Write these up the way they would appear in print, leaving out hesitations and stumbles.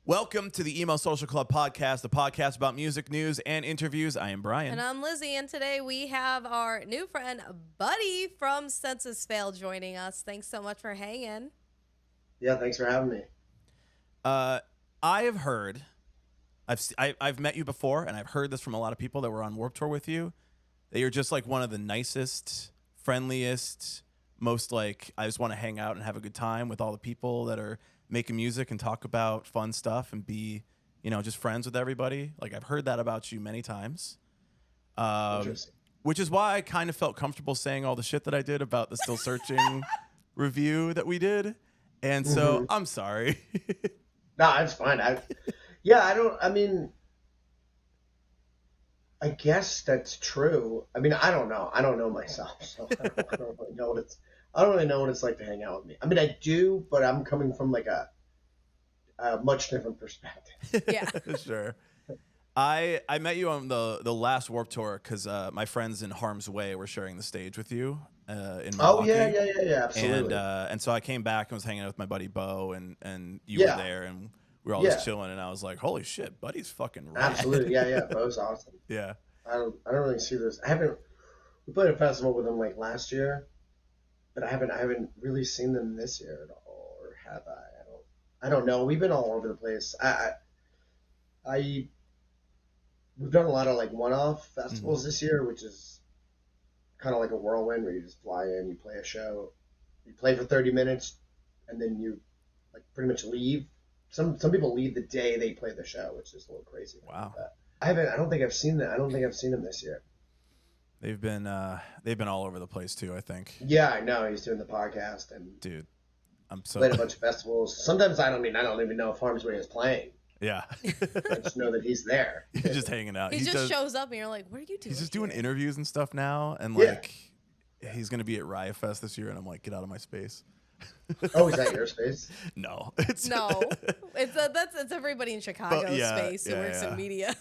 Welcome to the Emo Social Club podcast, the podcast about music, news, and interviews. I am Brian. And I'm Lizzie, and today we have our new friend, Buddy from Census Fail, joining us. Thanks so much for hanging. Yeah, thanks for having me. I have heard, I've met you before, and I've heard this from a lot of people that were on Warped Tour with you, that you're just like one of the nicest, friendliest, most like, I just want to hang out and have a good time with all the people that are making music and talk about fun stuff and be, you know, just friends with everybody. Like, I've heard that about you many times. Which is why I kind of felt comfortable saying all the shit that I did about the Still Searching review that we did. And so I'm sorry. No, it's fine. I guess that's true. I mean, I don't know. I don't know myself, so I don't really know what it's like to hang out with me. I mean, I do, but I'm coming from like a much different perspective. Yeah. Sure. I met you on the last Warped Tour because my friends in Harm's Way were sharing the stage with you in Milwaukee. Oh, yeah, absolutely. And so I came back and was hanging out with my buddy Bo, and you were there, and we were all just chilling, and I was like, holy shit, Buddy's fucking rad. Absolutely, yeah, Bo's awesome. Yeah. I don't really see this. We played a festival with them like last year, but I haven't really seen them this year at all, or have I? I don't know. We've been all over the place. We've done a lot of like one-off festivals this year, which is kind of like a whirlwind where you just fly in, you play a show, you play for 30 minutes, and then you like pretty much leave. Some people leave the day they play the show, which is a little crazy. Wow. But I don't think I've seen that. I don't think I've seen them this year. They've been all over the place too, I think. Yeah, I know. He's doing the podcast and dude, I'm so played a bunch of festivals. Sometimes I don't even know if Harm's Way is playing. Yeah. I just know that he's there. He's just hanging out. He just shows up and you're like, what are you doing? He's just doing interviews and stuff now, and like he's gonna be at Riot Fest this year, and I'm like, get out of my space. Oh, is that your space? No, it's everybody in Chicago's space who works in media.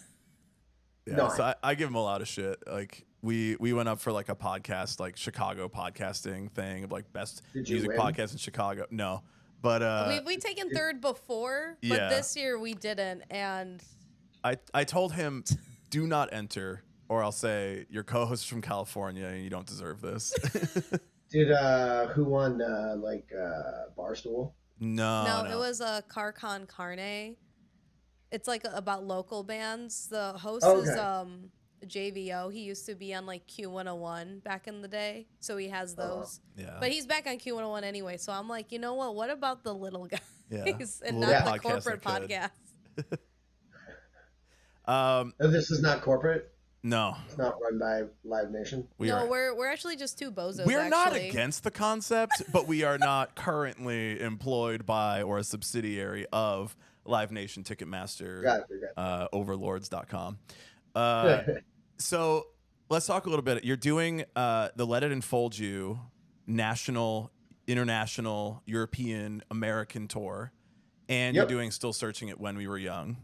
Yeah, no, so I give him a lot of shit. Like we went up for like a podcast, like Chicago podcasting thing of like best music podcast in Chicago. No, but we taken third before, but this year we didn't. And I told him, do not enter, or I'll say your co-host is from California and you don't deserve this. Did who won? Barstool? No, it was a Car Con Carne. It's like about local bands. The host is JVO. He used to be on like Q101 back in the day, so he has those. But he's back on Q101 anyway. So I'm like, you know what? What about the little guys and not the corporate podcast? This is not corporate. No, it's not run by Live Nation. We're actually just two bozos. We're not against the concept, but we are not currently employed by or a subsidiary of Live Nation, Ticketmaster, Overlords.com. So let's talk a little bit. You're doing the Let It Enfold You national, international, European, American tour, and you're doing Still Searching It When We Were Young.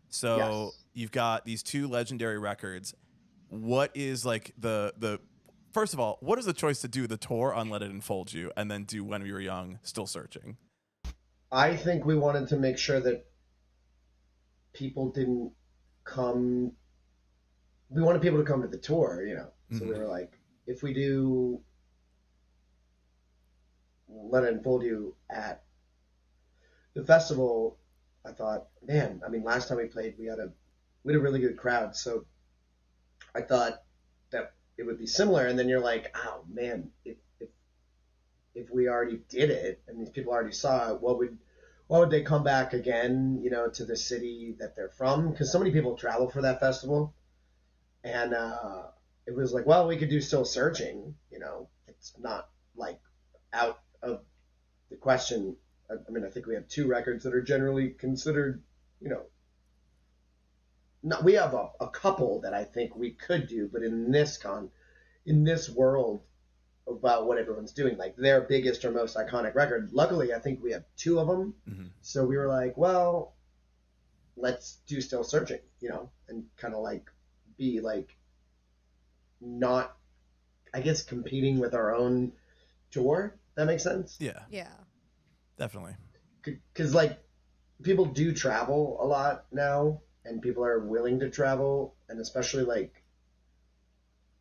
So you've got these two legendary records. What is like the first of all, what is the choice to do the tour on Let It Enfold You and then do When We Were Young, Still Searching? I think we wanted to make sure that people didn't come. We wanted people to come to the tour, you know. So we were like, if we do Let It Enfold You at the festival, I thought, man, I mean, last time we played, we had a really good crowd. So I thought that it would be similar. And then you're like, oh man, if we already did it and these people already saw it, what would they come back again, you know, to the city that they're from? Because so many people travel for that festival. And it was like, well, we could do Still Searching, you know. It's not like out of the question. I mean, I think we have two records that are generally considered, you know, we have a couple that I think we could do, but in this world about what everyone's doing, like their biggest or most iconic record, luckily I think we have two of them. So we were like, well, let's do Still Searching, you know, and kind of like be like not, I guess, competing with our own tour. That makes sense? Yeah. Yeah. Definitely. Because like people do travel a lot now, and people are willing to travel, and especially like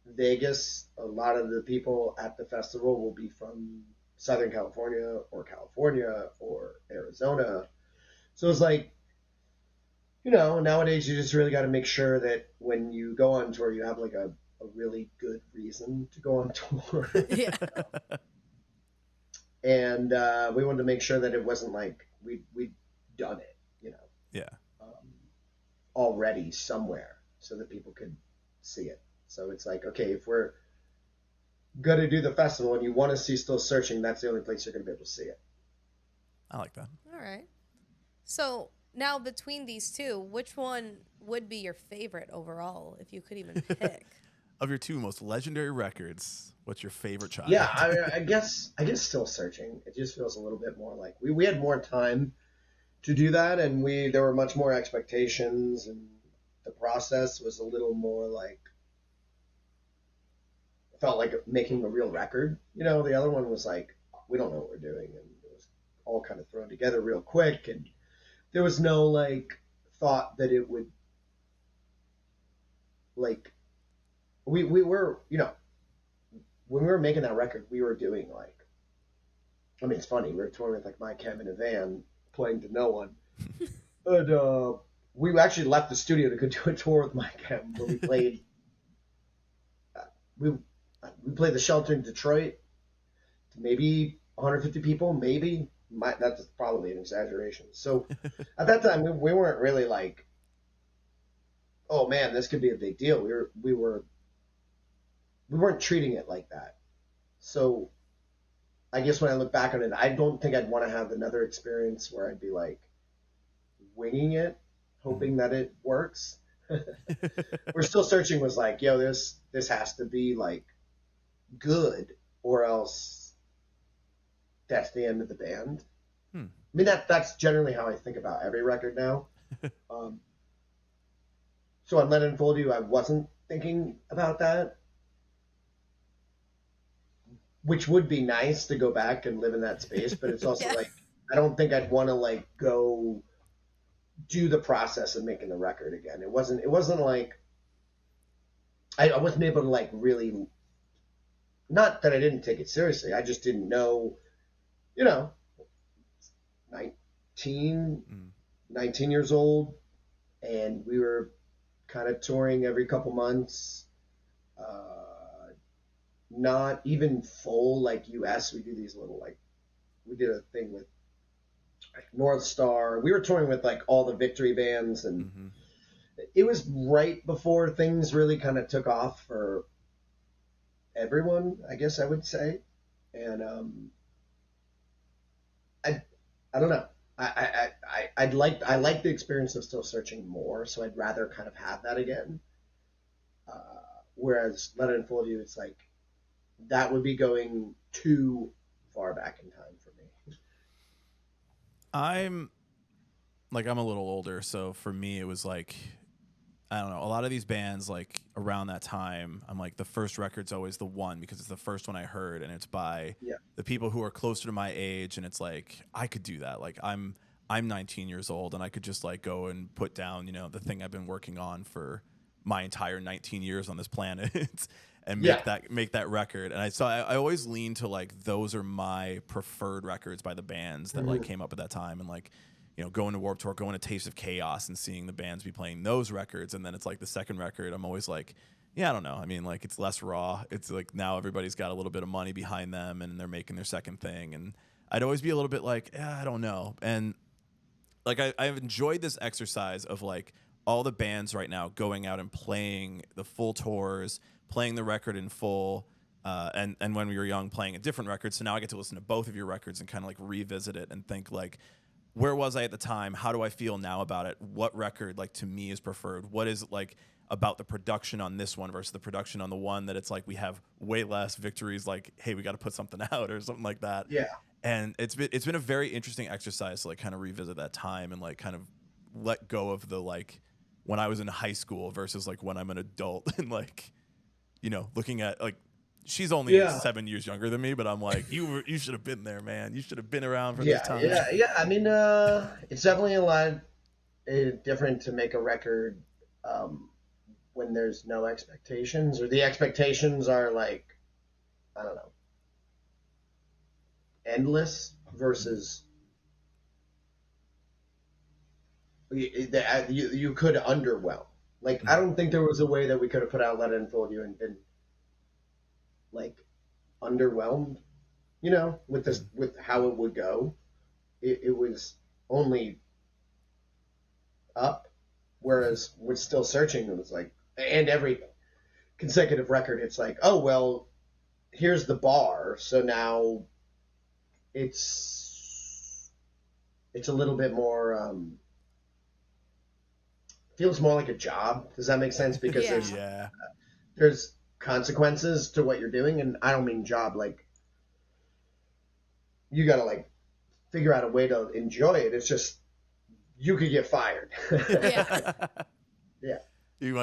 Vegas, a lot of the people at the festival will be from Southern California or Arizona. So it's like, nowadays you just really got to make sure that when you go on tour, you have like a really good reason to go on tour. Yeah. And we wanted to make sure that it wasn't like we'd done it, Yeah. um, already somewhere so that people could see it. So it's like, okay, if we're going to do the festival and you want to see Still Searching, that's the only place you're going to be able to see it. I like that. All right. So now between these two, which one would be your favorite overall, if you could even pick? Of your two most legendary records, what's your favorite child? Yeah, I guess Still Searching. It just feels a little bit more like we had more time to do that, and there were much more expectations, and the process was a little more like, felt like making a real record. The other one was like, we don't know what we're doing, and it was all kind of thrown together real quick, and there was no like thought that it would like we were when we were making that record, we were doing like, I mean, it's funny, we were touring with like my chem in a van, playing to no one. But we actually left the studio to go do a tour with my chem, where we played. We played the Shelter in Detroit to maybe 150 people, maybe. That's probably an exaggeration. So at that time, we weren't really like, oh man, this could be a big deal. We weren't treating it like that. So I guess when I look back on it, I don't think I'd want to have another experience where I'd be like winging it, hoping that it works. We're Still Searching was like, yo, this has to be like good, or else that's the end of the band. I mean, that's generally how I think about every record now. So on Let It Enfold You, I wasn't thinking about that, which would be nice to go back and live in that space, but it's also like, I don't think I'd want to like go do the process of making the record again. It wasn't like, I wasn't able to like really, not that I didn't take it seriously, I just didn't know, 19 years old, and we were kind of touring every couple months, not even full like US. We do these little like, we did a thing with North Star. We were touring with like all the Victory bands, and it was right before things really kind of took off for everyone, I guess I would say. And I don't know. I like the experience of Still Searching more, so I'd rather kind of have that again. Whereas Let It Enfold You, it's like that would be going too far back in time for me. I'm a little older, so for me it was like, I don't know, a lot of these bands like around that time, I'm like, the first record's always the one because it's the first one I heard, and it's by the people who are closer to my age, and it's like I could do that. Like I'm 19 years old, and I could just like go and put down, the thing I've been working on for my entire 19 years on this planet and make that record. And I always lean to like, those are my preferred records by the bands that like came up at that time, and like, going to Warped Tour, going to Taste of Chaos and seeing the bands be playing those records. And then it's like the second record, I'm always like, yeah, I don't know. I mean, like, it's less raw. It's like now everybody's got a little bit of money behind them and they're making their second thing. And I'd always be a little bit like, I don't know. And like, I've enjoyed this exercise of like all the bands right now going out and playing the full tours, playing the record in full. And when we were young, playing a different record. So now I get to listen to both of your records and kind of like revisit it and think like, where was I at the time? How do I feel now about it? What record, like, to me is preferred? What is it like about the production on this one versus the production on the one that it's like we have way less victories, like, hey, we got to put something out or something like that. Yeah. And it's been a very interesting exercise to like kind of revisit that time and like kind of let go of the like when I was in high school versus like when I'm an adult and like, looking at like she's only 7 years younger than me, but I'm like, you should have been there, man. You should have been around for this time. Yeah. I mean, it's definitely a lot different to make a record when there's no expectations, or the expectations are like, I don't know, endless, versus you could underwhelm. Like, I don't think there was a way that we could have put out Let It Enfold You and been like underwhelmed, you know, with this, with how it would go. It was only up, whereas with Still Searching, it was like, and every consecutive record, it's like, oh well, here's the bar, so now it's a little bit more feels more like a job. Does that make sense? Because there's consequences to what you're doing, and I don't mean job like you gotta like figure out a way to enjoy it. It's just you could get fired. Yeah. You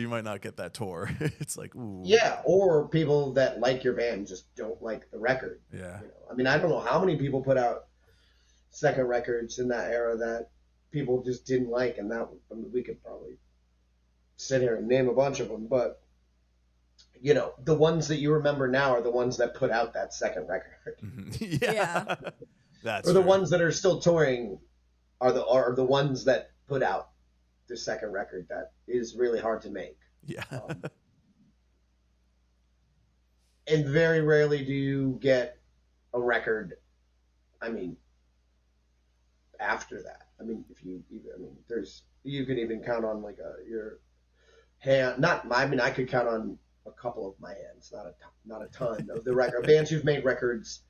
might not get that tour. It's like, ooh. Yeah, or people that like your band just don't like the record. Yeah. You know? I mean, I don't know how many people put out second records in that era that people just didn't like, and that, I mean, we could probably sit here and name a bunch of them, but you know, the ones that you remember now are the ones that put out that second record. Yeah. That's or the true. ones that are still touring are the ones that put out the second record that is really hard to make. Yeah. And very rarely do you get a record, I mean, after that. I mean, you can even count on like your hand, I could count on a couple of my hands, not a ton of the record bands who've made records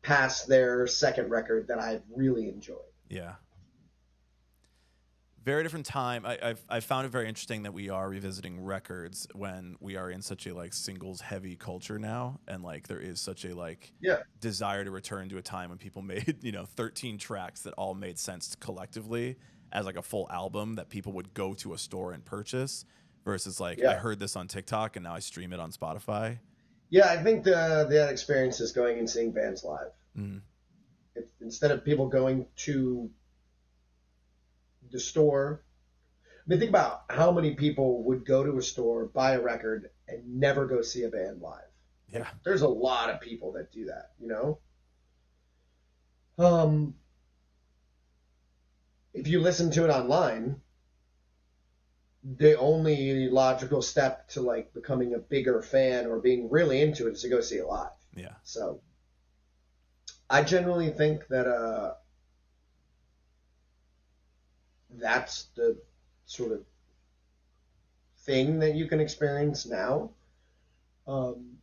past their second record that I've really enjoyed. Yeah. Very different time. I found it very interesting that we are revisiting records when we are in such a like singles heavy culture now, and like there is such a like desire to return to a time when people made 13 tracks that all made sense collectively as like a full album that people would go to a store and purchase, versus like I heard this on TikTok and now I stream it on Spotify. Yeah, I think that experience is going and seeing bands live. Mm-hmm. Instead of people going to the store. I mean, think about how many people would go to a store, buy a record, and never go see a band live. Yeah. Like, there's a lot of people that do that, you know? If you listen to it online, the only logical step to like becoming a bigger fan or being really into it is to go see it live. Yeah. So I generally think that that's the sort of thing that you can experience now. And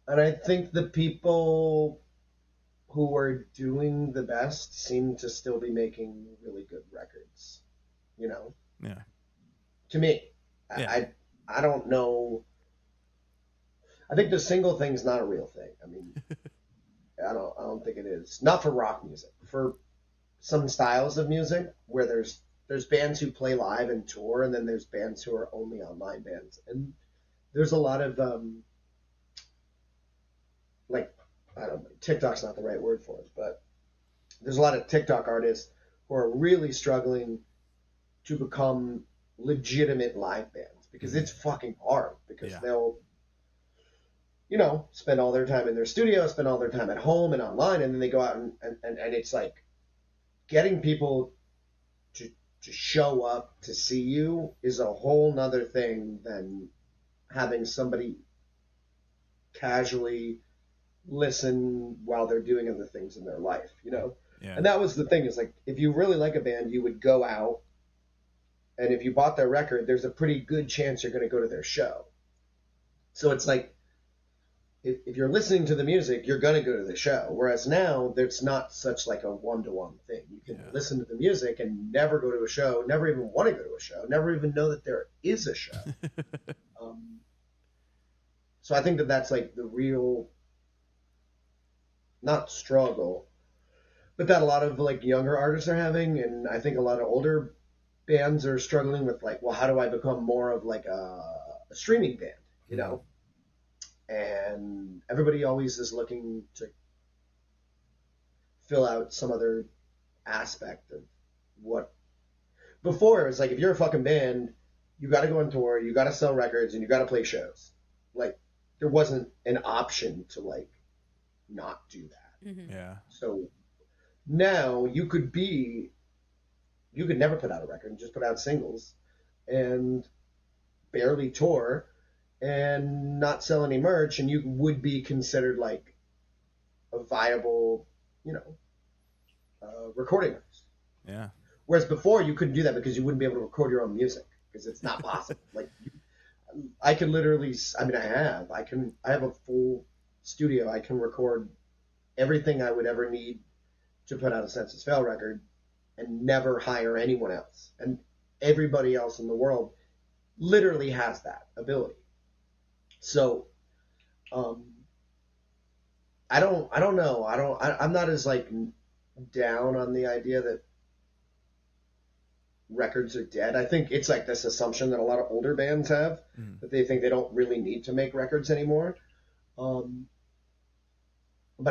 I think the people who are doing the best seem to still be making really good records, you know? Yeah. To me. Yeah. I don't know. I think the single thing's not a real thing. I mean, I don't think it is. Not for rock music. For some styles of music where there's bands who play live and tour, and then there's bands who are only online bands. And there's a lot of like, I don't know, TikTok's not the right word for it, but there's a lot of TikTok artists who are really struggling to become legitimate live bands, because it's fucking hard, because they'll spend all their time in their studio, spend all their time at home and online, and then they go out and it's like getting people to show up to see you is a whole nother thing than having somebody casually listen while they're doing other things in their life, you know? Yeah. And that was the thing, is like, if you really like a band, you would go out, and if you bought their record, there's a pretty good chance you're going to go to their show. So it's like, if you're listening to the music, you're going to go to the show. Whereas now, there's not such like a one-to-one thing. You can listen to the music and never go to a show, never even want to go to a show, never even know that there is a show. So I think that that's like the real, not struggle, but that a lot of like younger artists are having. And I think a lot of older bands are struggling with like, well, how do I become more of like a streaming band, you know? and everybody always is looking to fill out some other aspect of what. Before, it was like, if you're a fucking band, you got to go on tour, you got to sell records, and you got to play shows. Like, there wasn't an option to, like, not do that. Mm-hmm. Yeah. So now you could never put out a record and just put out singles and barely tour and not sell any merch, and you would be considered like a viable, recording artist. Yeah. Whereas before you couldn't do that because you wouldn't be able to record your own music because it's not possible. I could literally, I have a full studio. I can record everything I would ever need to put out a Census Fail record and never hire anyone else. And everybody else in the world literally has that ability. So, I don't know. I'm not as like down on the idea that records are dead. I think it's like this assumption that a lot of older bands have, that they think they don't really need to make records anymore. But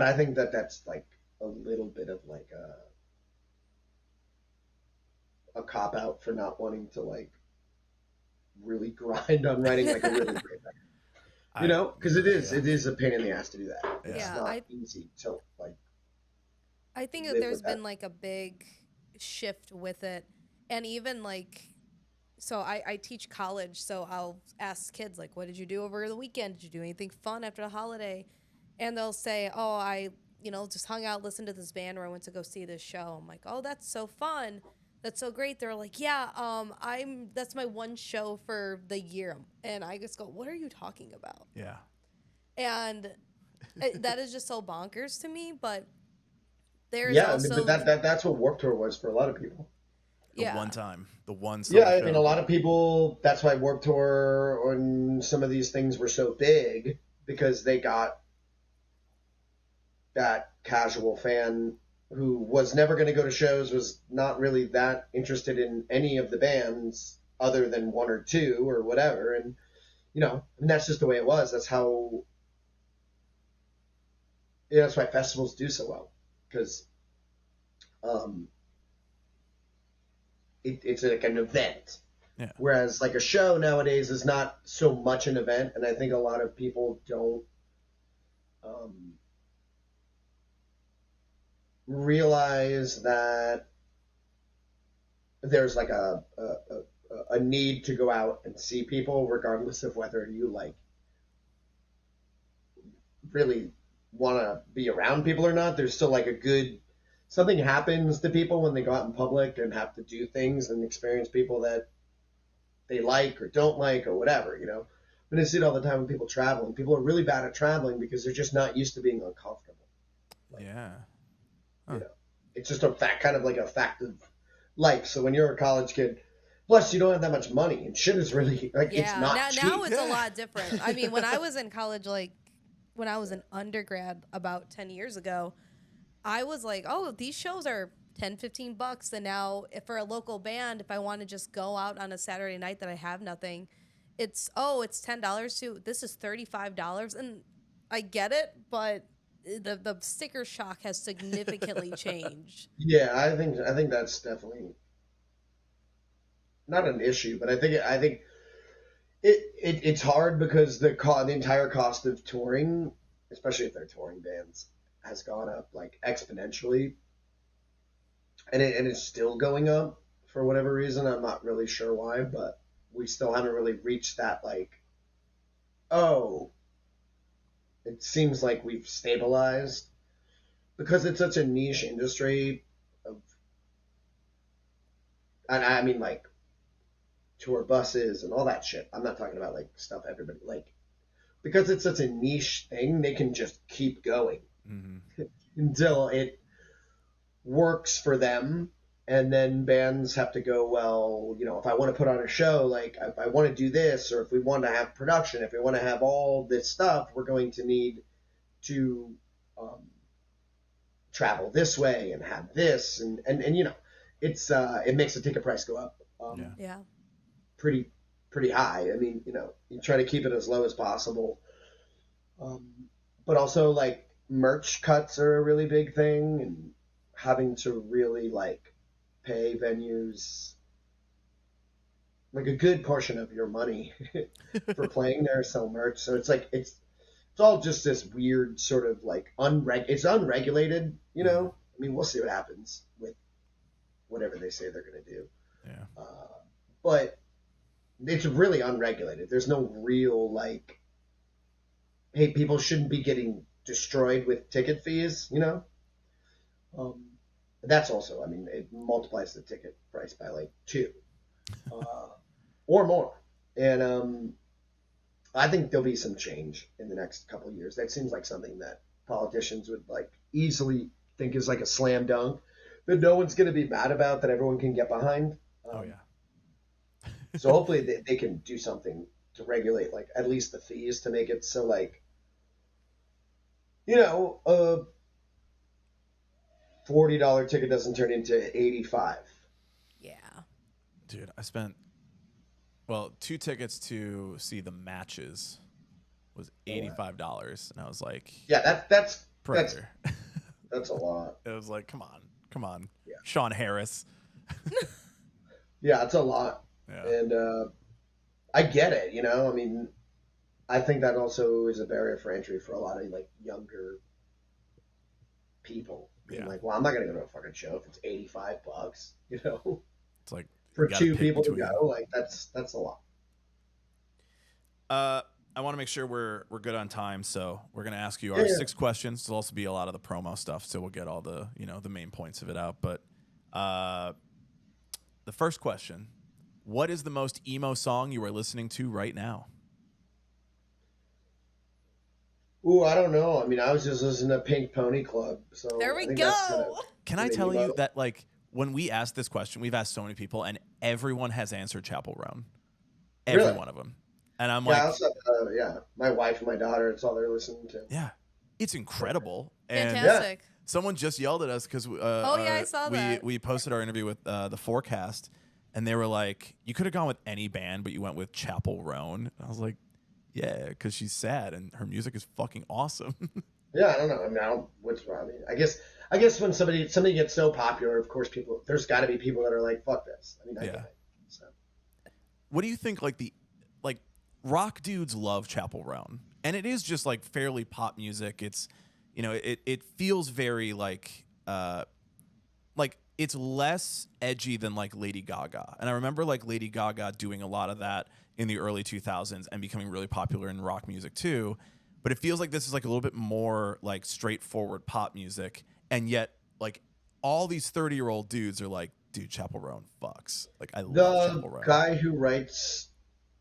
I think that that's like a little bit of like a cop out for not wanting to like really grind on writing like a really great record. Because it is a pain in the ass to do that. It's not easy to like. I think that there's been like a big shift with it. And even like, so I teach college, so I'll ask kids, like, what did you do over the weekend? Did you do anything fun after the holiday? And they'll say, oh, I, just hung out, listened to this band, or I went to go see this show. I'm like, oh, that's so fun. That's so great. They're like, yeah, that's my one show for the year. And I just go, what are you talking about? Yeah. And that is just so bonkers to me. But there's also... but that's what Warped Tour was for a lot of people. The one time. Yeah, I mean, a lot of people, that's why Warped Tour and some of these things were so big, because they got that casual fan who was never going to go to shows, was not really that interested in any of the bands other than one or two or whatever. And, and that's just the way it was. That's how, that's why festivals do so well. Because, it's like an event. Yeah. Whereas like a show nowadays is not so much an event, and I think a lot of people don't realize that there's like a need to go out and see people, regardless of whether you like really want to be around people or not. There's still like something happens to people when they go out in public and have to do things and experience people that they like or don't like or whatever, But I see it all the time when people travel, and people are really bad at traveling because they're just not used to being uncomfortable. Yeah. Huh. It's just a fact of life. So when you're a college kid, plus you don't have that much money, and shit is really like, it's not cheap. Now it's a lot different. I mean, when I was in college, like when I was an undergrad about 10 years ago, I was like, oh, these shows are $10-15, and now if for a local band, if I want to just go out on a Saturday night that I have nothing, it's $10 to this is $35, and I get it, but the sticker shock has significantly changed. Yeah, I think that's definitely not an issue, but I think it's hard because the entire cost of touring, especially if they're touring bands, has gone up like exponentially, and it's still going up for whatever reason. I'm not really sure why, but we still haven't really reached that like, oh, it seems like we've stabilized, because it's such a niche industry and I mean like tour buses and all that shit. I'm not talking about like stuff everybody like, because it's such a niche thing, they can just keep going. Mm-hmm. Until it works for them, and then bands have to go, well, if I want to put on a show, like if I want to do this, or if we want to have production, if we want to have all this stuff, we're going to need to travel this way and have this, and it's it makes the ticket price go up pretty high. I mean, you try to keep it as low as possible. But also like merch cuts are a really big thing, and having to really like pay venues like a good portion of your money for playing there, sell merch. So it's like it's all just this weird sort of like it's unregulated, you know. I mean, we'll see what happens with whatever they say they're going to do. Yeah. But it's really unregulated. There's no real like, hey, people shouldn't be getting destroyed with ticket fees, you know. That's also, I mean, it multiplies the ticket price by like 2 or more. And I think there'll be some change in the next couple of years. That seems like something that politicians would like easily think is like a slam dunk that no one's going to be mad about, that everyone can get behind. Oh yeah. So hopefully they can do something to regulate like at least the fees to make it so like, you know, a $40 ticket doesn't turn into 85. Yeah. Dude, I spent 2 tickets to see the matches was $85, and I was like, yeah, that's a lot. It was like, come on, Yeah. Sean Harris. Yeah, it's a lot. Yeah. And I get it, you know. I mean, I think that also is a barrier for entry for a lot of like younger people. Being like, well, I'm not gonna go to a fucking show if it's $85, you know. It's like For you gotta 2 pick people to between. go, like that's a lot. I want to make sure we're good on time, so we're gonna ask you our 6 questions. There'll also be a lot of the promo stuff, so we'll get all the the main points of it out. But the first question: what is the most emo song you are listening to right now? Ooh, I don't know. I mean, I was just listening to Pink Pony Club, so There I we think go. that's Can I tell you that like when we asked this question, we've asked so many people, and everyone has answered Chapel Roan. Every Really? one of them. And I'm yeah, like, also, my wife and my daughter, it's all they're listening to. yeah, it's incredible. And Fantastic. someone just yelled at us because I saw that. we posted our interview with the Forecast, and they were like, you could have gone with any band, but you went with Chapel Roan. And I was like, yeah, because she's sad and her music is fucking awesome. Yeah, I don't know. I mean, what's wrong? I mean, I guess when somebody gets so popular, of course, there's got to be people that are like, fuck this. I mean, I get it. So. What do you think? Like rock dudes love Chapel Roan, and it is just like fairly pop music. It's it feels very like it's less edgy than like Lady Gaga. And I remember like Lady Gaga doing a lot of that in the early 2000s and becoming really popular in rock music too. But it feels like this is like a little bit more like straightforward pop music, and yet like all these 30-year-old dudes are like, dude, Chapel Roan fucks. Like I love Chapel Roan. The guy who writes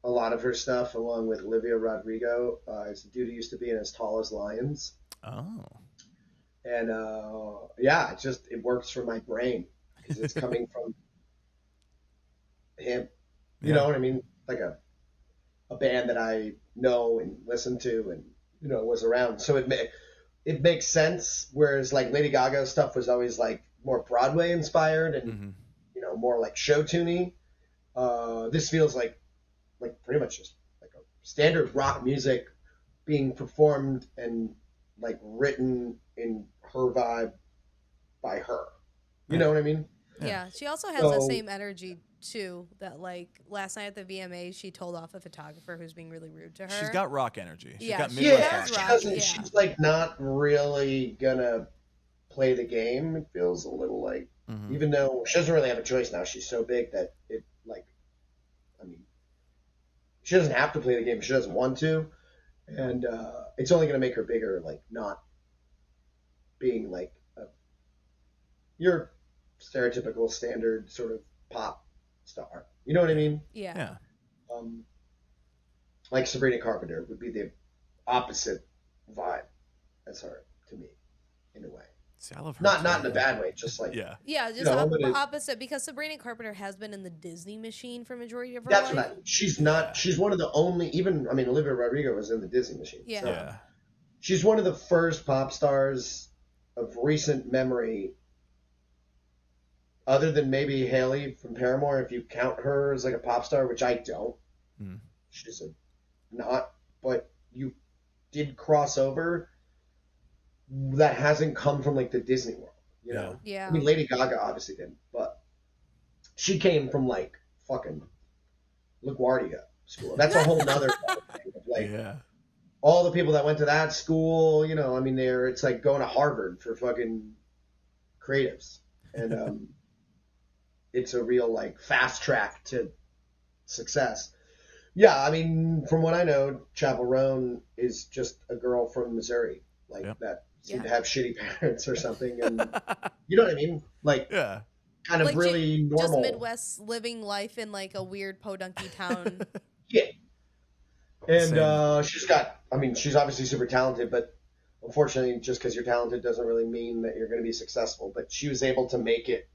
a lot of her stuff, along with Olivia Rodrigo, is the dude who used to be in As Tall as Lions. Oh. And it works for my brain because it's coming from him. You know what I mean? Like a band that I know and listen to and was around. So it makes sense. Whereas like Lady Gaga's stuff was always like more Broadway inspired and more like show tuney. This feels like pretty much just like a standard rock music being performed and like written in her vibe by her. You know what I mean? Yeah. She also has the same energy too, that like last night at the VMAs she told off a photographer who's being really rude to her. She's got rock energy. She's got Midwest rock. She's like not really gonna play the game. It feels a little like, even though she doesn't really have a choice now. She's so big that it like, I mean, she doesn't have to play the game. She doesn't want to. And it's only going to make her bigger, like not being like your stereotypical standard sort of pop star. You know what I mean? Yeah. Like Sabrina Carpenter would be the opposite vibe as her to me, in a way. See, I love her. Not in a bad way, just like just opposite, because Sabrina Carpenter has been in the Disney machine for majority of her life. That's right. She's not. She's one of the only. Even Olivia Rodrigo was in the Disney machine. Yeah. So she's one of the first pop stars of recent memory, other than maybe Haley from Paramore, if you count her as like a pop star, which I don't. She's not. But did cross over that hasn't come from like the Disney World, you know? Yeah. I mean, Lady Gaga obviously did, but she came from like fucking LaGuardia school. That's a whole nother thing of like Yeah. all the people that went to that school, you know, I mean, it's like going to Harvard for fucking creatives. And it's a real like fast track to success. Yeah, I mean, from what I know, Chapel Roan is just a girl from Missouri, like that seemed to have shitty parents or something, and you know what I mean? Like, kind of like really normal. Just Midwest living life in like a weird podunky town. Yeah. And she's obviously super talented, but unfortunately, just because you're talented doesn't really mean that you're going to be successful. But she was able to make it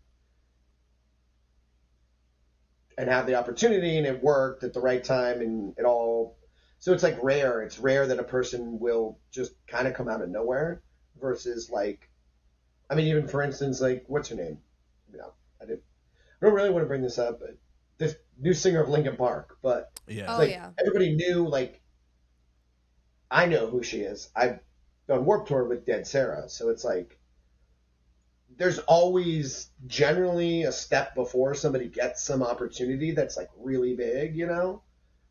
and have the opportunity, and it worked at the right time, and it all. So it's like rare. It's rare that a person will just kind of come out of nowhere versus like, I mean, even for instance, like, what's her name? You know, I don't really want to bring this up, but this new singer of Linkin Park, but everybody knew, like, I know who she is. I've done Warped Tour with Dead Sarah, so it's like there's always generally a step before somebody gets some opportunity that's like really big, you know?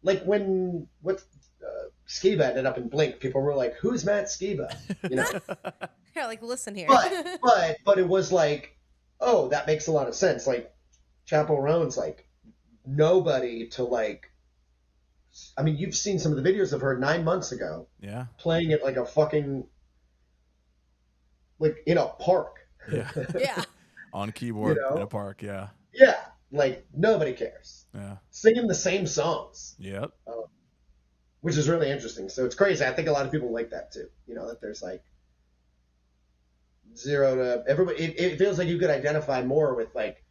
Like when Skiba ended up in Blink, people were like, "Who's Matt Skiba?" You know? Yeah, like listen here. but it was like, oh, that makes a lot of sense. Like Chapel Roan's like nobody to like. I mean, you've seen some of the videos of her 9 months ago. Yeah. Playing at like a fucking like in a park. Yeah. Yeah. On keyboard in a park. Yeah. Yeah. Like nobody cares. Yeah. Singing the same songs. Yep. Which is really interesting. So it's crazy. I think a lot of people like that too. You know, that there's like zero to everybody. It feels like you could identify more with like,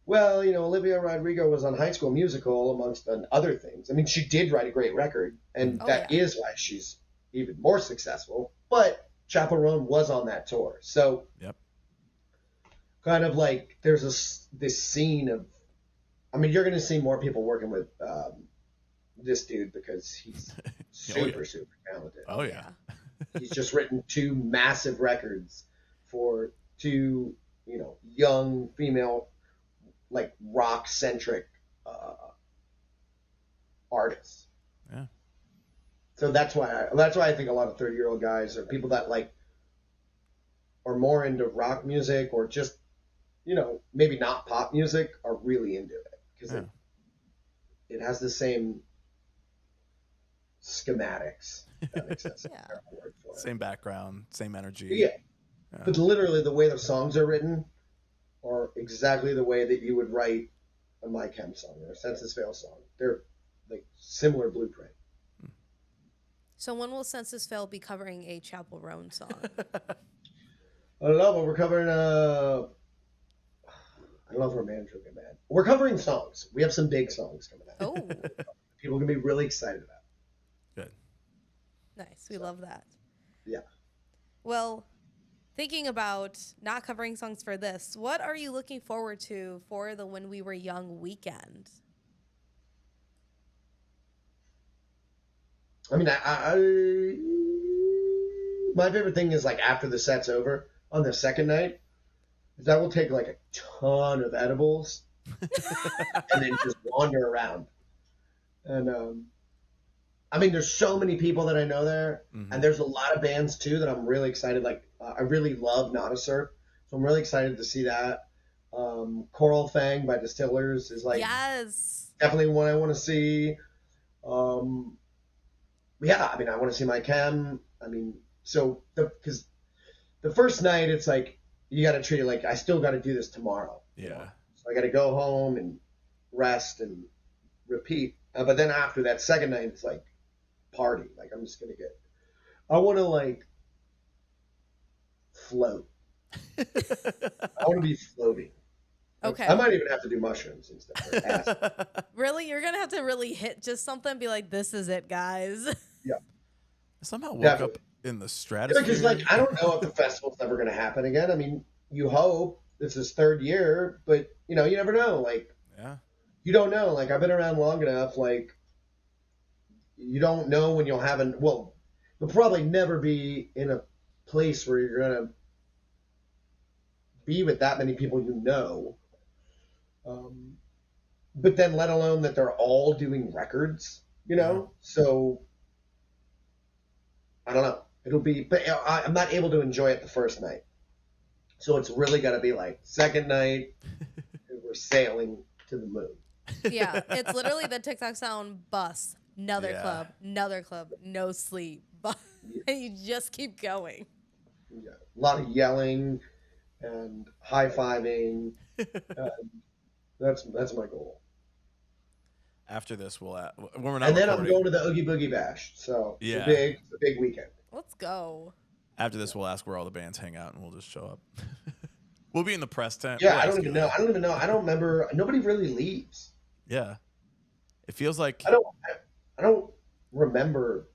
well, you know, Olivia Rodrigo was on High School Musical amongst other things. I mean, she did write a great record, and that is why she's even more successful. But Chapel Roan was on that tour, so kind of like there's this scene of. I mean, you're going to see more people working with this dude because he's super talented. Oh yeah. He's just written 2 massive records for 2, you know, young female, like rock centric artists. Yeah. So that's why I think a lot of 30-year-old guys or people that like are more into rock music or just, you know, maybe not pop music are really into it because it has the same schematics. That makes sense. Same background, same energy. Yeah. But literally the way the songs are written are exactly the way that you would write a My Chem song or a Census Fail song. They're like similar blueprint. So when will Census Fail be covering a Chapel Roan song? I don't know, but we're covering I don't know if our manager will get mad. We're covering songs. We have some big songs coming out. Oh. People are going to be really excited about it. Good. Nice. We love that. Yeah. Well, thinking about not covering songs for this, what are you looking forward to for the When We Were Young weekend? I mean, my favorite thing is like after the set's over on the second night, is I will take like a ton of edibles and then just wander around. And I mean, there's so many people that I know there, and there's a lot of bands too that I'm really excited. Like I really love Not a Surf, so I'm really excited to see that. Coral Fang by Distillers is like definitely one I want to see. Yeah, I mean, I want to see My Chem. I mean, so because the first night it's like you got to treat it like I still got to do this tomorrow. Yeah. So I got to go home and rest and repeat. But then after that second night, it's like party. Like I'm just gonna I want to like float. I want to be floating. Okay. I might even have to do mushrooms and stuff. Like acid. Really? You're going to have to really hit just something and be like, this is it, guys. Yeah. I somehow woke up in the stratosphere. Because like I don't know if the festival's ever going to happen again. I mean, you hope it's his 3rd year, but you know, you never know. Like, you don't know. Like I've been around long enough. Like, you don't know when you'll have you'll probably never be in a place where you're gonna be with that many people you know. But then, let alone that they're all doing records, you know. So I don't know. It'll be, but I'm not able to enjoy it the first night. So it's really got to be like second night, we're sailing to the moon. Yeah, it's literally the TikTok sound bus, another club, no sleep. And you just keep going. Yeah. A lot of yelling and high-fiving. That's my goal. After this, when we're not And then recording, I'm going to the Oogie Boogie Bash. So it's a big weekend. Let's go. After this, we'll ask where all the bands hang out, and we'll just show up. We'll be in the press tent. Yeah, we'll I don't even know. I don't remember. Nobody really leaves. Yeah, it feels like I don't remember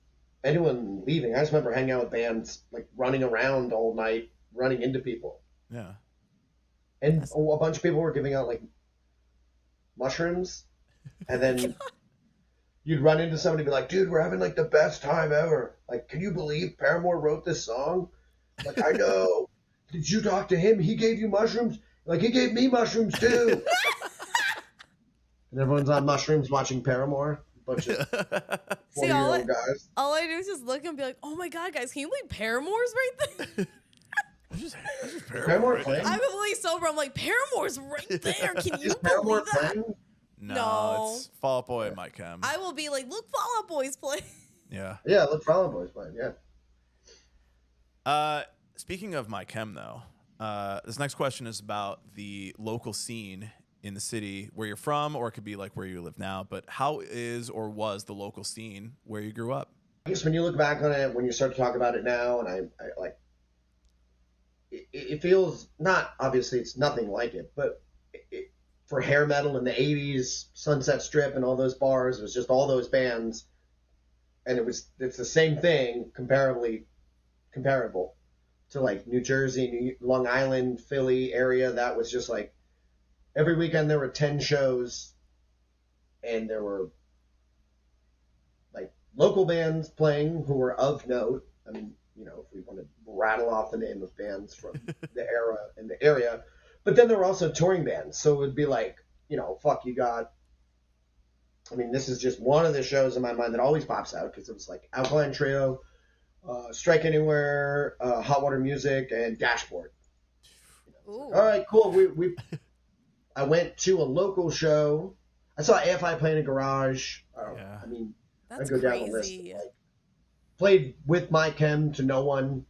anyone leaving. I just remember hanging out with bands, like running around all night, running into people. Yeah, and a bunch of people were giving out like mushrooms, and then you'd run into somebody and be like, "Dude, we're having like the best time ever. Like, can you believe Paramore wrote this song?" Like, I know. Did you talk to him? He gave you mushrooms? Like, he gave me mushrooms too. And everyone's on mushrooms watching Paramore. A bunch of 40-year-old guys. All I do is just look and be like, "Oh my god, guys, can you believe Paramore's right there?" Just Paramore playing? I'm completely sober. I'm like, Paramore's right there. Can you Paramore believe that? playing? No, it's Fall Out Boy and Mike Chem. I will be like, look, Fall Out Boy's playing. Yeah. Yeah, look, Fall Out Boy's playing. Yeah. Speaking of Mike Chem, though, this next question is about the local scene in the city where you're from, or it could be like where you live now. But how is or was the local scene where you grew up? I guess when you look back on it, when you start to talk about it now, and I like, it feels not, obviously it's nothing like it, but for hair metal in the 80s, Sunset Strip and all those bars, it was just all those bands, and it's the same thing, comparable to like New Jersey, Long Island, Philly area. That was just like every weekend there were 10 shows, and there were like local bands playing who were of note. I mean, you know, if we want to rattle off the name of bands from the era in the area. But then there were also touring bands. So it would be like, you know, you got, I mean, this is just one of the shows in my mind that always pops out because it was like Alkaline Trio, Strike Anywhere, Hot Water Music, and Dashboard. All right, cool. I went to a local show. I saw AFI play in a garage. I mean, that's I'd go crazy. down the list. Like, played with my chem to no one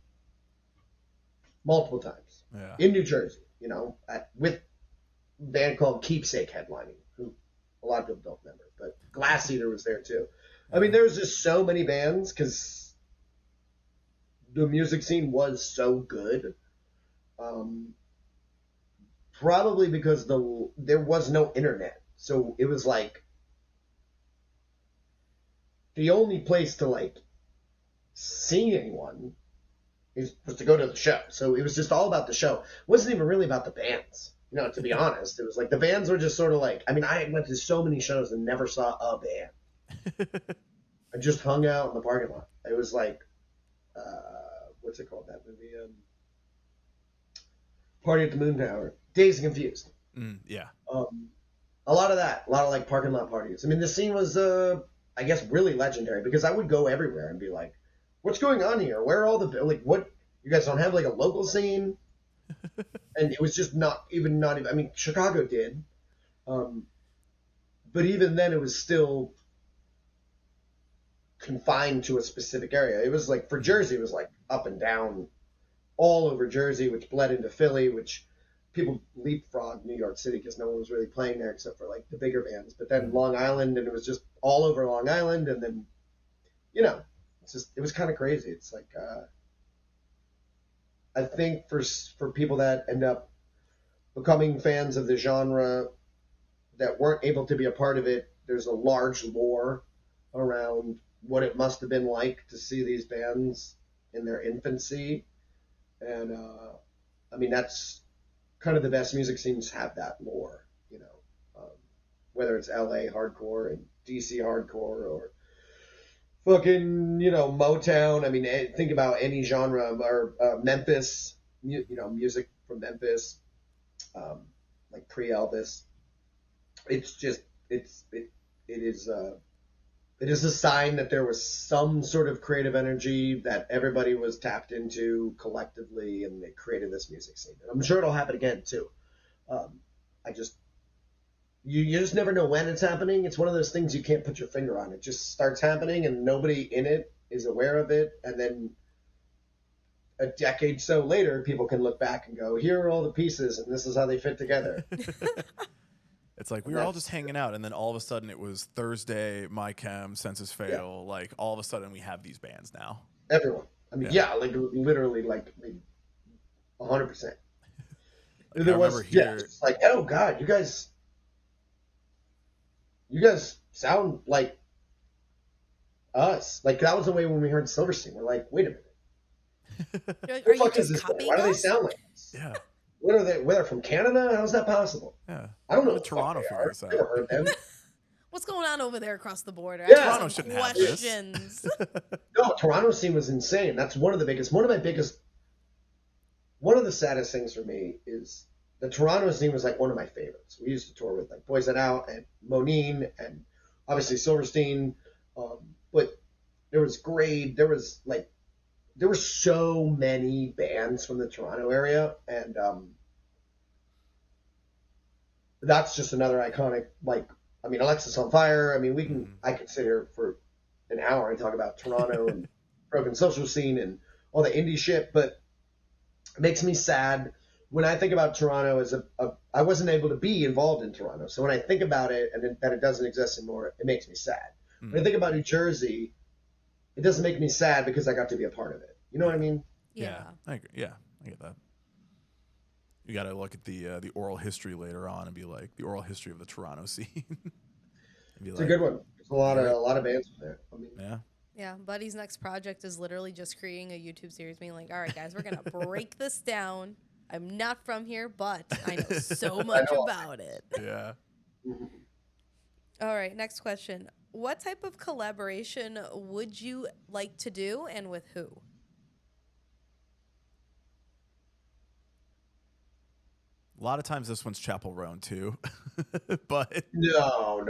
multiple times in New Jersey, you know, with a band called Keepsake headlining, who a lot of people don't remember, but Glass Eater was there too. I mean, there was just so many bands because the music scene was so good. Probably because there was no internet, so it was like the only place to like see anyone was to go to the show. So it was just all about the show. It wasn't even really about the bands, you know, to be honest. It was like the bands were just sort of like, I mean, I went to so many shows and never saw a band. I just hung out in the parking lot. It was like, what's it called, that movie? Party at the Moon Tower. Dazed and Confused. Yeah. A lot of that. A lot of like parking lot parties. I mean, the scene was, I guess, really legendary because I would go everywhere and be like, what's going on here? Where are all the, like, what, you guys don't have like a local scene? And it was just not even, I mean, Chicago did. But even then it was still confined to a specific area. It was like, for Jersey, it was like up and down all over Jersey, which bled into Philly, which people leapfrogged New York City because no one was really playing there except for like the bigger bands. But then Long Island, and it was just all over Long Island. And then, you know, it was kind of crazy. It's like, I think for people that end up becoming fans of the genre that weren't able to be a part of it, there's a large lore around what it must have been like to see these bands in their infancy. And, I mean, that's kind of the best music scenes have that lore, you know, whether it's LA hardcore and DC hardcore or fucking, Motown. I mean, think about any genre or Memphis, music from Memphis, like pre-Elvis. It's just, it is, it is a sign that there was some sort of creative energy that everybody was tapped into collectively, and they created this music scene. And I'm sure it'll happen again too. I just, you just never know when it's happening. It's one of those things you can't put your finger on. It just starts happening, and nobody in it is aware of it. And then a decade so later, people can look back and go, here are all the pieces, and this is how they fit together. It's like we were all just hanging out, and then all of a sudden it was Thursday, My Chem, Census Fail. Like all of a sudden we have these bands now. Everyone. I mean, like literally, like 100%. There was, it's like, oh God, you guys sound like us. Like that was the way when we heard Silverstein. We're like, wait a minute. Like, are you just copying Why do they us? sound like us? Yeah. What are they? They're from Canada? How's that possible? Yeah. I don't know. What Toronto figure this out. I've never heard them. What's going on over there across the border? Yeah. I have Toronto some shouldn't have this. questions. No, Toronto scene was insane. That's one of the biggest. One of the saddest things for me is the Toronto scene was like one of my favorites. We used to tour with like Boys That Out and Monine and obviously Silverstein, but there was Grade. There were so many bands from the Toronto area, and that's just another iconic. Like, I mean, Alexis on Fire. I mean, I could sit here for an hour and talk about Toronto and broken social scene and all the indie shit, but it makes me sad when I think about Toronto as I wasn't able to be involved in Toronto. So when I think about it and that it doesn't exist anymore, it makes me sad. When I think about New Jersey, it doesn't make me sad because I got to be a part of it. You know what I mean? Yeah. I agree. Yeah, I get that. You got to look at the oral history later on and be like the oral history of the Toronto scene. It's a good one. There's a lot of bands there. I mean, yeah. Yeah, Buddy's next project is literally just creating a YouTube series being like, all right, guys, we're going to break this down. I'm not from here, but I know so much about it. Yeah. All right, next question. What type of collaboration would you like to do and with who? A lot of times this one's Chapel Roan too, but no.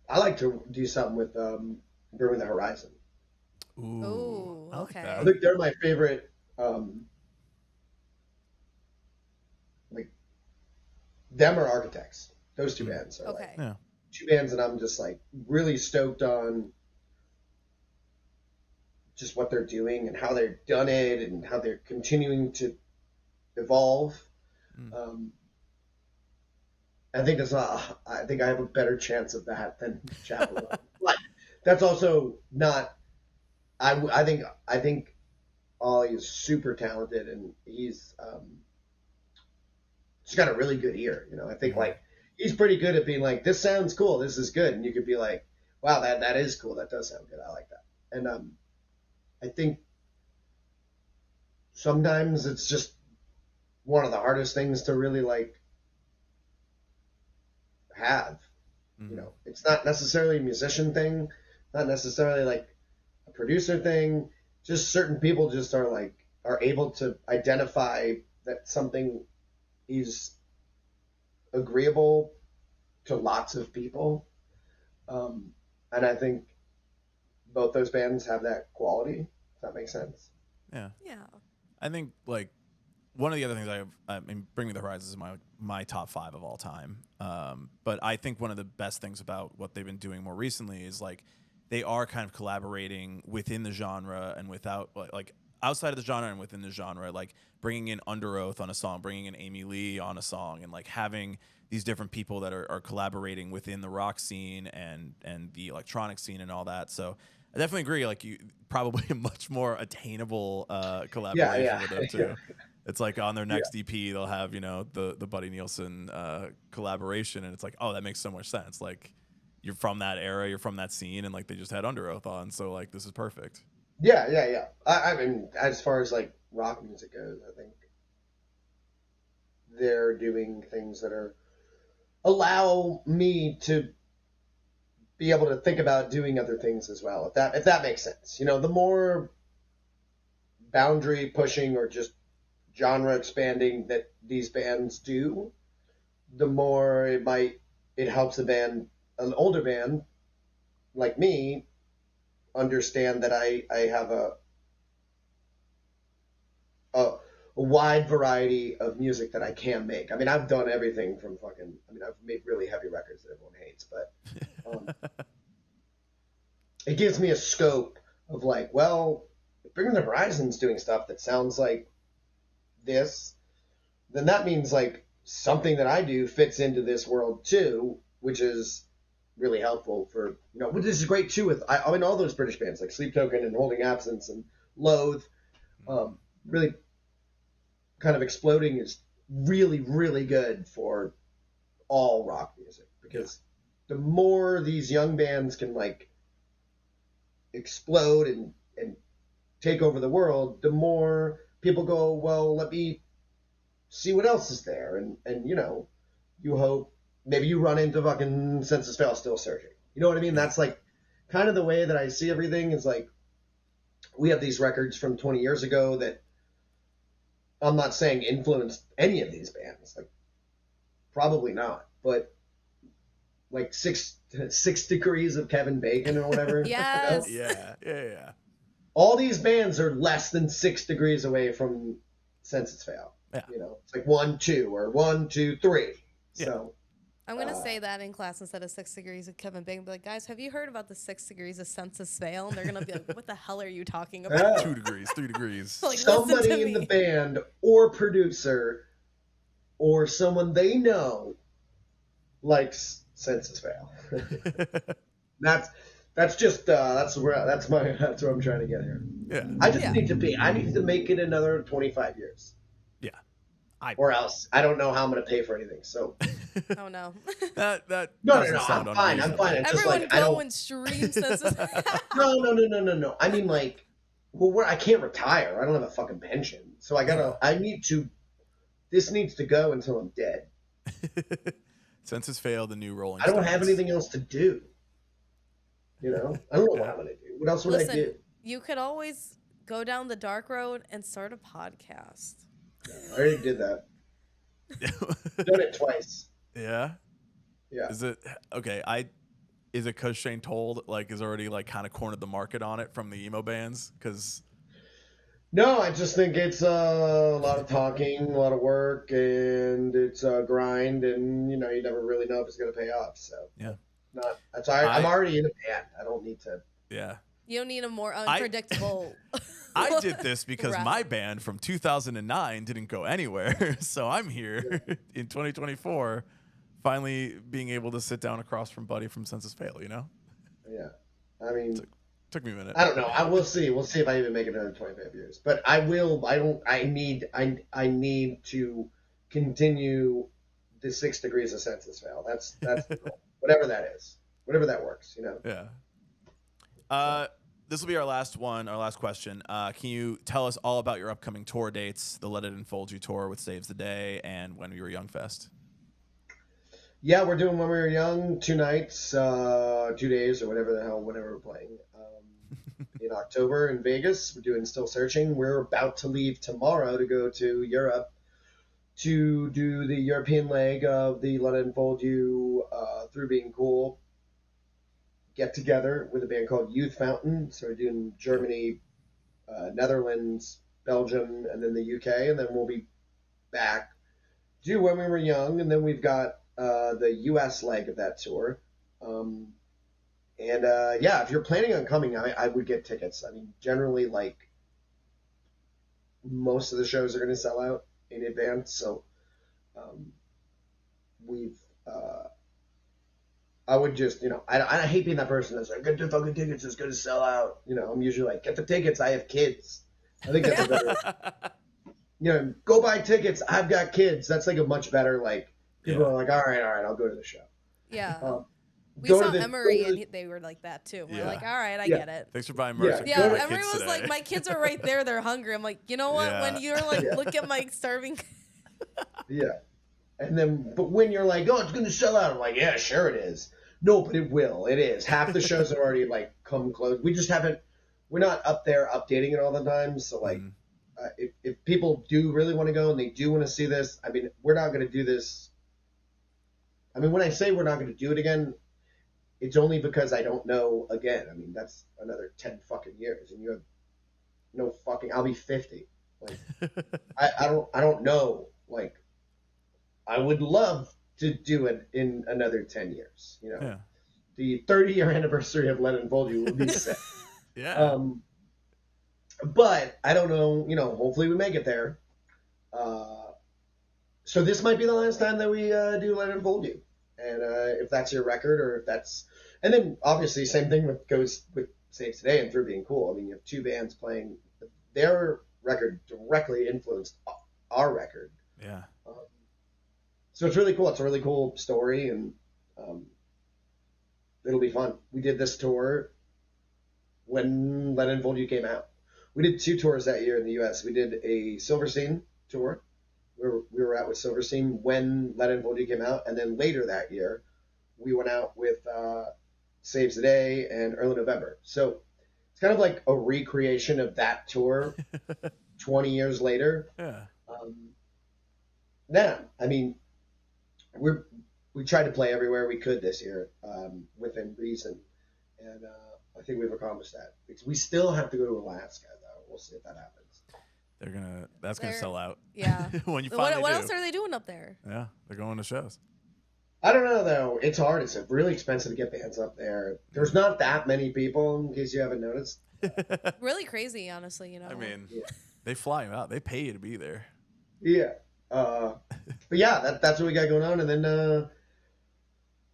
I like to do something with Bring the Horizon. Ooh, I like okay. that. I think they're my favorite. Like them or Architects. Those two bands are Okay. yeah. two bands that I'm just like really stoked on. Just what they're doing and how they've done it and how they're continuing to evolve. I think I think I have a better chance of that than Chapel Roan. But that's also not. I think Ollie is super talented and he's just got a really good ear. You know, I think like he's pretty good at being like, this sounds cool, this is good, and you could be like, wow, that is cool, that does sound good, I like that. And I think sometimes it's just one of the hardest things to really like have. You know, it's not necessarily a musician thing, not necessarily like a producer thing. Just certain people just are able to identify that something is agreeable to lots of people. And I think both those bands have that quality. If that makes sense. Yeah. Yeah. I think like one of the other things I mean, Bring Me the Horizon is my top 5 of all time. But I think one of the best things about what they've been doing more recently is like they are kind of collaborating within the genre and without like outside of the genre and within the genre, like bringing in Under Oath on a song, bringing in Amy Lee on a song, and like having these different people that are collaborating within the rock scene and the electronic scene and all that. So I definitely agree. Like you probably a much more attainable collaboration with them too. It's like on their next EP, they'll have, you know, the Buddy Nielsen collaboration, and it's like, oh, that makes so much sense. Like, you're from that era, you're from that scene, and like they just had Under Oath on, so like this is perfect. Yeah. I mean, as far as like rock music goes, I think they're doing things that are allow me to be able to think about doing other things as well. If that makes sense. You know, the more boundary pushing or just genre expanding that these bands do, the more it helps an older band like me understand that I have a wide variety of music that I can make. I mean, I've done everything from I've made really heavy records that everyone hates, but it gives me a scope of like, well, if Bring Me the Horizon's doing stuff that sounds like this, then that means like something that I do fits into this world too, which is really helpful for, which is great too with, I mean, all those British bands like Sleep Token and Holding Absence and Loathe, really kind of exploding is really, really good for all rock music, because the more these young bands can like explode and take over the world, the more people go, well, let me see what else is there. And you hope maybe you run into fucking Census Fail Still Searching. You know what I mean? That's like kind of the way that I see everything is like, we have these records from 20 years ago that I'm not saying influenced any of these bands. Like, probably not. But like six degrees of Kevin Bacon or whatever. Yes. Yeah. All these bands are less than 6 degrees away from Census Fail. Yeah. It's like 1, 2 or 1, 2, 3. Yeah. So I'm going to say that in class instead of 6 degrees of Kevin Bacon. Be like, guys, have you heard about the 6 degrees of Census Fail? And they're going to be like, what the hell are you talking about? 2 degrees, 3 degrees. Like, listen to somebody in me. the band or producer or someone they know likes Census Fail. That's just that's where I'm trying to get here. Yeah. I just need to make it another 25 years. Yeah. Or else I don't know how I'm going to pay for anything. So Oh, no. That no, doesn't sound I'm fine. unreasonable. It's just Everyone like go and stream Census Fail. No. I mean, like, well, I can't retire. I don't have a fucking pension, so this needs to go until I'm dead. Census Fail, the new Rolling I don't Stones. have anything else to do. I don't know what I'm going to do. What else would I do? You could always go down the dark road and start a podcast. I already did that. Done it twice. Yeah? Yeah. Is it okay? Is it because Shane Told is already kind of cornered the market on it from the emo bands? Because no, I just think it's a lot of talking, a lot of work, and it's a grind, and you never really know if it's going to pay off. So yeah, I'm already in a band. I don't need to. Yeah. You don't need a more unpredictable. I did this because route. my band from 2009 didn't go anywhere, so I'm here in 2024, finally being able to sit down across from Buddy from Census Fail. Yeah, I mean, took me a minute. I don't know. We'll see. We'll see if I even make it another 25 years. But I will. I need to continue the 6 degrees of Census Fail. That's the goal. Whatever that is. Whatever that works. Yeah. This will be our last question. Can you tell us all about your upcoming tour dates, the Let It Enfold You tour with Saves the Day, and When We Were Young Fest? Yeah, we're doing When We Were Young 2 nights, 2 days, or whenever we're playing. In October in Vegas, we're doing Still Searching. We're about to leave tomorrow to go to Europe to do the European leg of the Let It Enfold You Through Being Cool get together with a band called Youth Fountain. So we're doing Germany, Netherlands, Belgium, and then the UK, and then we'll be back do When We Were Young, and then we've got the US leg of that tour. If you're planning on coming, I would get tickets. I mean, generally, most of the shows are going to sell out in advance, so I would just, I hate being that person that's like, get the fucking tickets, it's going to sell out. I'm usually like, get the tickets, I have kids. I think that's a better, go buy tickets, I've got kids. That's a much better, people are like, all right, I'll go to the show. Yeah. We saw Emery, and they were like that, too. We're like, all right, I get it. Thanks for buying merch. Yeah, Emery was like, my kids are right there. They're hungry. I'm like, you know what? Yeah. When you're like, look at my starving. Yeah. And then, but when you're like, oh, it's going to sell out, I'm like, yeah, sure it is. No, but it will. It is. Half the shows have already like come close. We just haven't. We're not up there updating it all the time. So like, if people do really want to go and they do want to see this, I mean, we're not going to do this. I mean, when I say we're not going to do it again, it's only because I don't know again. I mean, that's another 10 fucking years, and you have no fucking. I'll be 50. Like, I don't know. Like, I would love to do it in another 10 years. You know, Yeah. The 30-year anniversary of Let Enfold You will be sick. Yeah. But I don't know. You know, hopefully we make it there. So this might be the last time that we do Let Enfold You, and if that's your record, or if that's, and then obviously same thing goes with Saves Today and Through Being Cool. I mean, you have two bands playing. Their record directly influenced our record. Yeah. So it's really cool. It's a really cool story, and it'll be fun. We did this tour when Let Enfold You came out. We did 2 tours that year in the U.S. We did a Silverstein tour, where we were out with Silverstein when Let Enfold You came out, and then later that year, we went out with Saves the Day and Early November. So it's kind of like a recreation of that tour 20 years later. Yeah. I mean, we tried to play everywhere we could this year within reason, and I think we've accomplished that. We still have to go to Alaska, though. We'll see if that happens. That's gonna sell out. Yeah. When you finally what do. else are they doing up there? Yeah, they're going to shows. I don't know, though. It's hard. It's really expensive to get bands up there. There's not that many people, in case you haven't noticed. Really crazy, honestly. You know. I mean, they fly you out. They pay you to be there. Yeah. But yeah, that's what we got going on. And then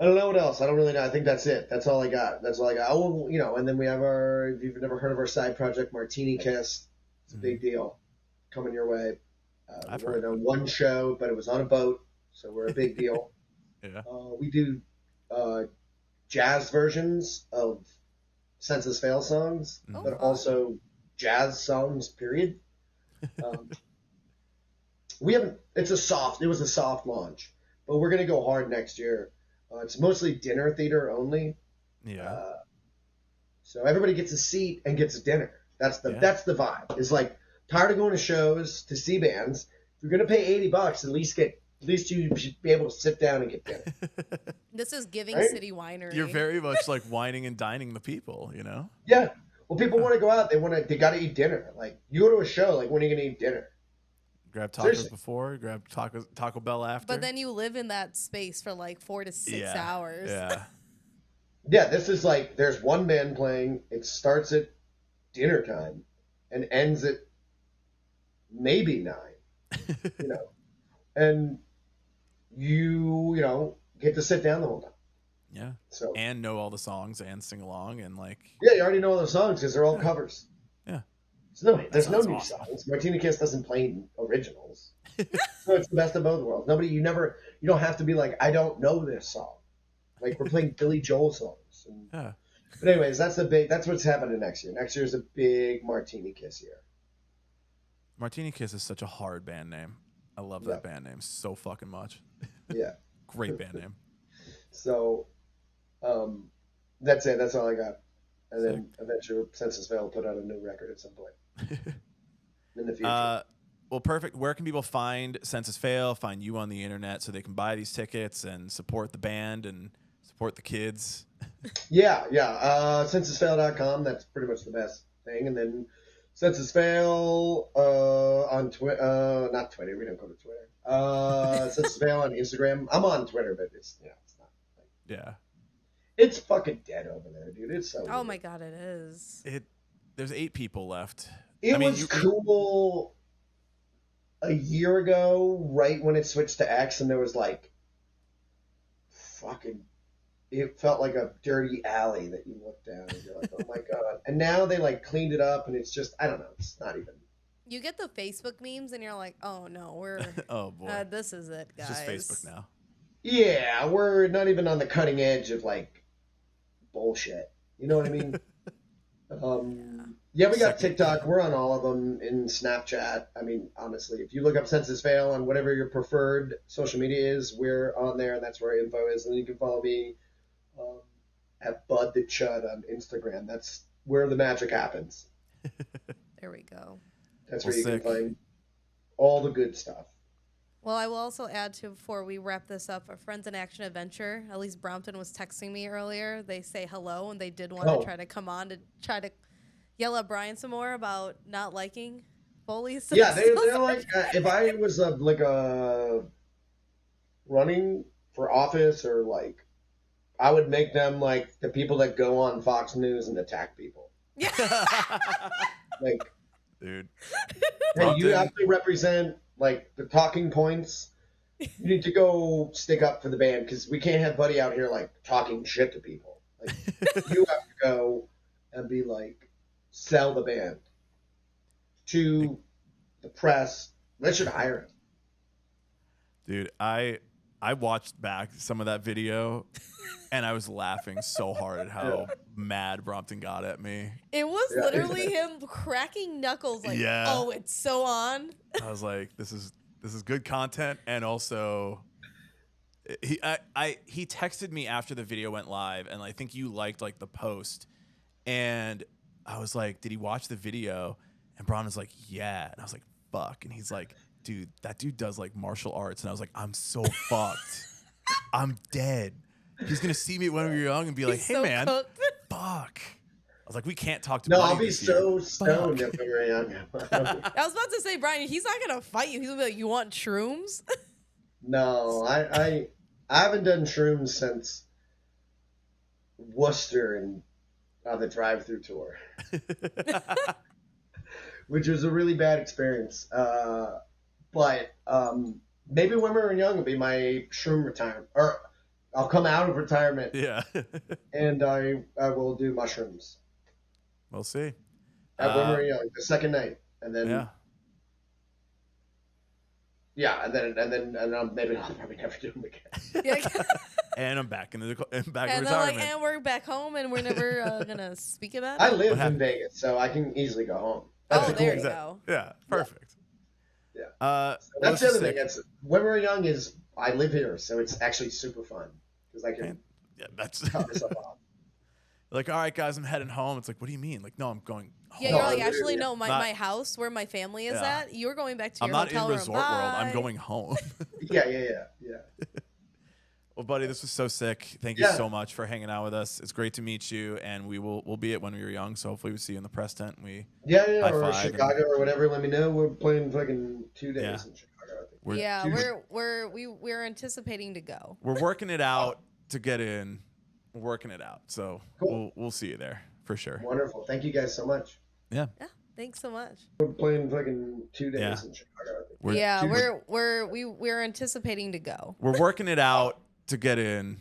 I don't know what else. I don't really know. I think that's it. That's all I got. Oh, you know, and then we have if you've never heard of our side project, Martini Kiss. It's a big deal coming your way. I've We've heard. only done one show, but it was on a boat, so we're a big deal. Yeah. We do jazz versions of Census Fail songs, Oh, but fun. also jazz songs, period. We haven't, it was a soft launch, but we're going to go hard next year. It's mostly dinner theater only. Yeah. So everybody gets a seat and gets a dinner. That's the vibe. It's like, tired of going to shows to see bands. If you're going to pay $80, at least you should be able to sit down and get dinner. This is Giving Right? City Winery. You're very much like whining and dining the people, you know? Yeah. Well, people want to go out. They got to eat dinner. Like, you go to a show, like, when are you going to eat dinner? Grab tacos Seriously. before, grab Taco Bell after. But then you live in that space for like 4 to 6 hours. Yeah. Yeah, this is like, there's one band playing. It starts at dinner time and ends at maybe 9, you know. And you know, get to sit down the whole time. Yeah. So And know all the songs and sing along and like. yeah, you already know all the songs because they're all covers. Yeah. There's no sounds new awesome. songs. Martina Kiss doesn't play originals. So it's the best of both worlds. You don't have to be like, I don't know this song. Like, we're playing Billy Joel songs. Yeah. But anyways, that's what's happening next year. Next year is a big Martini Kiss year. Martini Kiss is such a hard band name. I love that band name so fucking much. Yeah. Great band name. So, that's it. That's all I got. And then eventually Census Fail will put out a new record at some point in the future. Well, perfect. Where can people find Census Fail, find you on the internet so they can buy these tickets and support the band and support the kids? Yeah. Censusfail.com. That's pretty much the best thing. And then Census Fail on Twitter. Not Twitter. We don't go to Twitter. Census Fail on Instagram. I'm on Twitter, but it's not. Yeah. It's fucking dead over there, dude. It's so. Oh weird. my god, it is. There's 8 people left. It was cool a year ago, right when it switched to X, and there was like fucking. It felt like a dirty alley that you look down and you're like, oh my god. And now they like cleaned it up, and it's just, I don't know. It's not even. You get the Facebook memes, and you're like, oh no, we're. Oh boy. This is it, guys. It's just Facebook now. Yeah, we're not even on the cutting edge of like bullshit. You know what I mean? Yeah, we got TikTok. We're on all of them in Snapchat. I mean, honestly, if you look up Census Fail on whatever your preferred social media is, we're on there, and that's where our info is. And then you can follow me at budthechud on Instagram. That's where the magic happens. There we go. That's Well, where you sick. can find all the good stuff. Well, I will also add to, before we wrap this up, our Friends in Action Adventure. At least Brompton was texting me earlier. They say hello, and they did want to try to come on to try to yell at Brian some more about not liking bullies. Yeah, they're like, if I was running for office, or like, I would make them like the people that go on Fox News and attack people. Yeah. Like, Dude. hey, you have to represent like the talking points. You need to go stick up for the band, because we can't have Buddy out here like talking shit to people. Like, you have to go and be like, sell the band to the press. They should hire him. Dude, I watched back some of that video, and I was laughing so hard at how mad Brompton got at me. It was literally him cracking knuckles like, oh, it's so on. I was like, this is good content, and also he texted me after the video went live, and I think you liked like the post, and I was like, did he watch the video? And Braun was like, yeah. And I was like, fuck. And he's like, dude, that dude does like martial arts. And I was like, I'm so fucked. I'm dead. He's going to see me when we were young and be like, hey, so man, cooked. fuck. I was like, we can't talk to No, Buddy I'll be this so year. stoned if we were young. I was about to say, Brian, he's not going to fight you. He's going to be like, you want shrooms? No, I haven't done shrooms since Worcester and the drive-through tour, which was a really bad experience. But maybe when we were young will be my shroom retirement, or I'll come out of retirement. Yeah. And I will do mushrooms. We'll see. When we were young, the second night, and then and then maybe I'll probably never do them again. Yeah. And I'm back in And retirement. they're like, and we're back home, and we're never gonna speak about it. I live in Vegas, so I can easily go home. That's there you go. Yeah, perfect. Yeah. That's the other thing. It's when we were young is I live here, so it's actually super fun because I can cut this up off. Like, all right, guys, I'm heading home. It's like, what do you mean? Like, no, I'm going home. Yeah, you're like, actually, no, my house where my family is at, you're going back to your hotel room. I'm not in resort world. I'm going home. Yeah. Well, buddy, this was so sick. Thank you so much for hanging out with us. It's great to meet you, and we'll be at when we were young. So hopefully we see you in the press tent. And or Chicago or whatever. Let me know. We're playing fucking 2 days in Chicago. I think. We're anticipating to go. We're working it out to get in. We're working it out. So we'll see you there for sure. Wonderful. Thank you guys so much. Yeah. Thanks so much. We're playing fucking 2 days in Chicago. I think. We're anticipating to go. We're working it out to get in.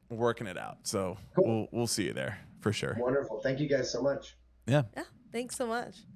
We're working it out. So we'll see you there for sure. Wonderful. Thank you guys so much. Yeah. Yeah. Thanks so much.